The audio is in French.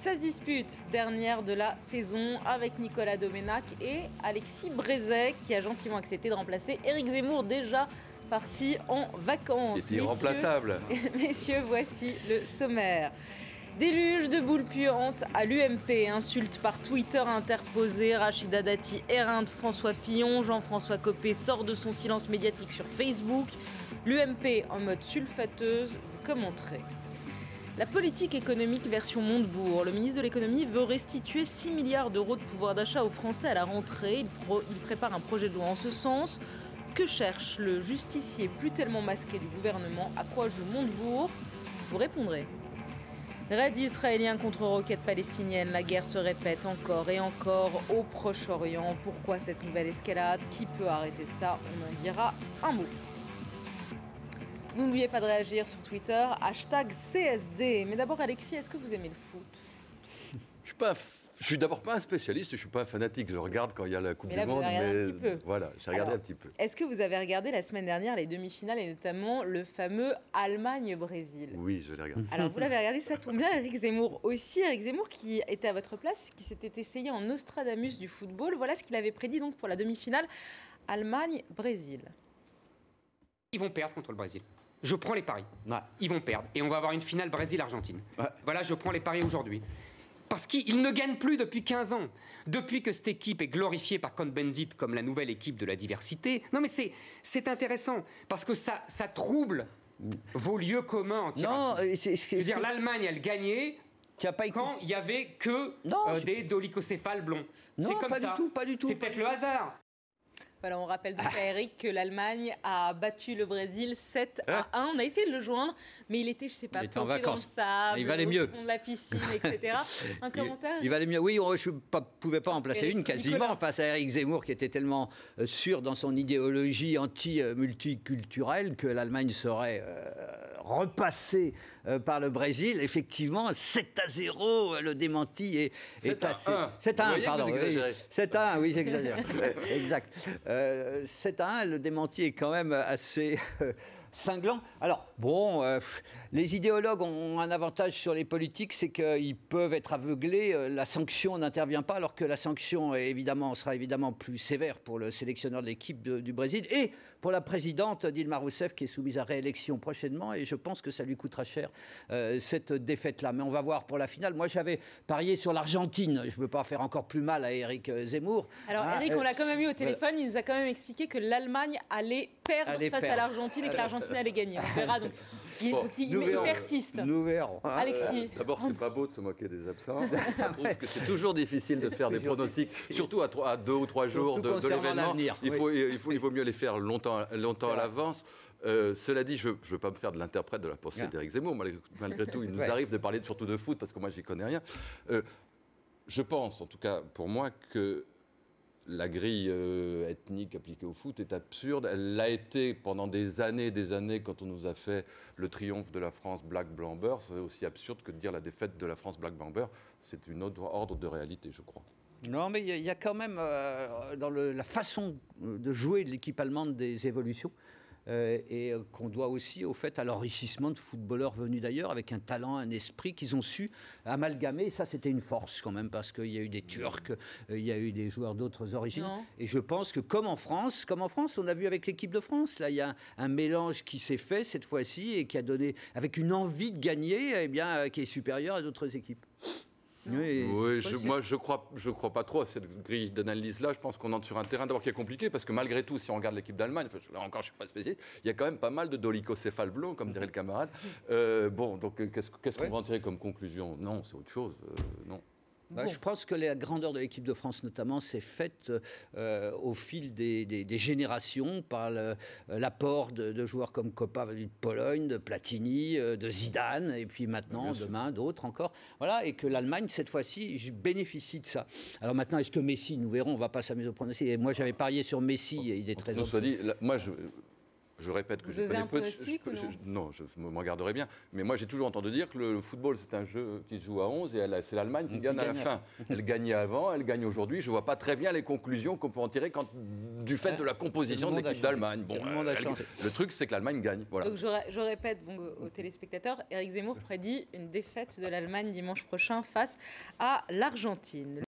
Ça se dispute, dernière de la saison, avec Nicolas Domenach et Alexis Brézet, qui a gentiment accepté de remplacer Éric Zemmour, déjà parti en vacances. Il est irremplaçable. Messieurs, voici le sommaire. Déluge de boules puantes à l'UMP, insultes par Twitter interposées, Rachida Dati éreinte François Fillon, Jean-François Copé sort de son silence médiatique sur Facebook. L'UMP en mode sulfateuse, vous commenterez. La politique économique version Montebourg. Le ministre de l'économie veut restituer 6 milliards d'euros de pouvoir d'achat aux Français à la rentrée. Il prépare un projet de loi en ce sens. Que cherche le justicier plus tellement masqué du gouvernement? À quoi joue Montebourg? Vous répondrez. Raid israélien contre roquettes palestiniennes. La guerre se répète encore et encore au Proche-Orient. Pourquoi cette nouvelle escalade? Qui peut arrêter ça? On en dira un mot. Vous n'oubliez pas de réagir sur Twitter, #CSD. Mais d'abord, Alexis, est-ce que vous aimez le foot? Je suis d'abord pas un spécialiste, je suis pas un fanatique. Je regarde quand il y a la Coupe du Monde. Mais un petit peu. Voilà, j'ai regardé un petit peu. Est-ce que vous avez regardé la semaine dernière les demi-finales et notamment le fameux Allemagne-Brésil? Oui, je l'ai regardé. Alors vous l'avez regardé, ça tombe bien, Éric Zemmour aussi. Éric Zemmour qui était à votre place, qui s'était essayé en Nostradamus du football. Voilà ce qu'il avait prédit donc pour la demi-finale Allemagne-Brésil. Ils vont perdre contre le Brésil. Je prends les paris. Ouais. Ils vont perdre. Et on va avoir une finale Brésil-Argentine. Ouais. Voilà, je prends les paris aujourd'hui. Parce qu'ils ne gagnent plus depuis 15 ans. Depuis que cette équipe est glorifiée par Cohn-Bendit comme la nouvelle équipe de la diversité. Non mais c'est intéressant. Parce que ça trouble vos lieux communs antiracistes. Je veux dire, l'Allemagne, elle gagnait quand il n'y avait que des dolicocéphales blonds. C'est comme ça. Pas du tout. C'est peut-être le hasard. Voilà, on rappelle donc à Eric que l'Allemagne a battu le Brésil 7-1. On a essayé de le joindre, mais il était, je ne sais pas, planté dans le sable, il valait mieux. Au fond de la piscine, etc. Un commentaire? Il valait mieux. Oui, je ne pouvais pas en placer une quasiment Nicolas. Face à Éric Zemmour, qui était tellement sûr dans son idéologie anti-multiculturelle que l'Allemagne serait repassée par le Brésil. Effectivement, 7-0, le démenti est assez... 7-1, pardon. 7-1, oui, j'exagère. Exact. 7-1, le démenti est quand même assez cinglant. Alors, bon, les idéologues ont un avantage sur les politiques, c'est qu'ils peuvent être aveuglés. La sanction n'intervient pas, alors que la sanction sera évidemment plus sévère pour le sélectionneur de l'équipe du Brésil et pour la présidente Dilma Rousseff, qui est soumise à réélection prochainement. Et je pense que ça lui coûtera cher, cette défaite-là. Mais on va voir pour la finale. Moi, j'avais parié sur l'Argentine. Je ne veux pas faire encore plus mal à Éric Zemmour. Alors, Éric, on l'a quand même eu au téléphone. Il nous a quand même expliqué que l'Allemagne allait perdre face à l'Argentine et que l'Argentine allait gagner. On verra donc. Il persiste. Nous verrons. Alexis. D'abord, c'est pas beau de se moquer des absents. Ça prouve que c'est toujours difficile de faire des pronostics, surtout à 2 ou 3 jours de l'événement. Il vaut mieux les faire longtemps à l'avance. Cela dit, je ne veux pas me faire de l'interprète de la pensée d'Éric Zemmour. Malgré tout, il nous arrive de parler surtout de foot, parce que moi, j'y connais rien. Je pense, en tout cas pour moi, que la grille ethnique appliquée au foot est absurde. Elle l'a été pendant des années, quand on nous a fait le triomphe de la France black, blanc, beurre. C'est aussi absurde que de dire la défaite de la France black, blanc, beurre. C'est une autre ordre de réalité, je crois. Non, mais il y a quand même, dans la façon de jouer de l'équipe allemande, des évolutions. Et qu'on doit aussi au fait à l'enrichissement de footballeurs venus d'ailleurs avec un talent, un esprit qu'ils ont su amalgamer. Et ça, c'était une force quand même, parce qu'il y a eu des Turcs, il y a eu des joueurs d'autres origines. Non. Et je pense que comme en France, on a vu avec l'équipe de France, là, il y a un mélange qui s'est fait cette fois-ci et qui a donné, avec une envie de gagner, qui est supérieure à d'autres équipes. Oui, moi je crois pas trop à cette grille d'analyse-là. Je pense qu'on entre sur un terrain d'abord qui est compliqué, parce que malgré tout, si on regarde l'équipe d'Allemagne, là encore je suis pas spécialiste, il y a quand même pas mal de dolicocéphales blancs, comme dirait le camarade. Donc qu'est-ce qu'on va en tirer comme conclusion? Non, c'est autre chose. Non. Bon. Je pense que la grandeur de l'équipe de France, notamment, s'est faite au fil des générations par l'apport de joueurs comme Kopa venu de Pologne, de Platini, de Zidane, et puis maintenant, demain, d'autres encore. Voilà, et que l'Allemagne, cette fois-ci, bénéficie de ça. Alors maintenant, est-ce que Messi, nous verrons, on ne va pas s'amuser au pronostic. Et moi, j'avais parié sur Messi, et il est très soit dit, moi, Je répète que je connais peu non, je m'en garderai bien. Mais moi, j'ai toujours entendu dire que le football, c'est un jeu qui se joue à 11 et c'est l'Allemagne qui gagne à la fin. Elle gagnait avant, elle gagne aujourd'hui. Je ne vois pas très bien les conclusions qu'on peut en tirer du fait de la composition de l'équipe d'Allemagne. Bon, le truc, c'est que l'Allemagne gagne. Voilà. Donc je répète aux téléspectateurs, Éric Zemmour prédit une défaite de l'Allemagne dimanche prochain face à l'Argentine.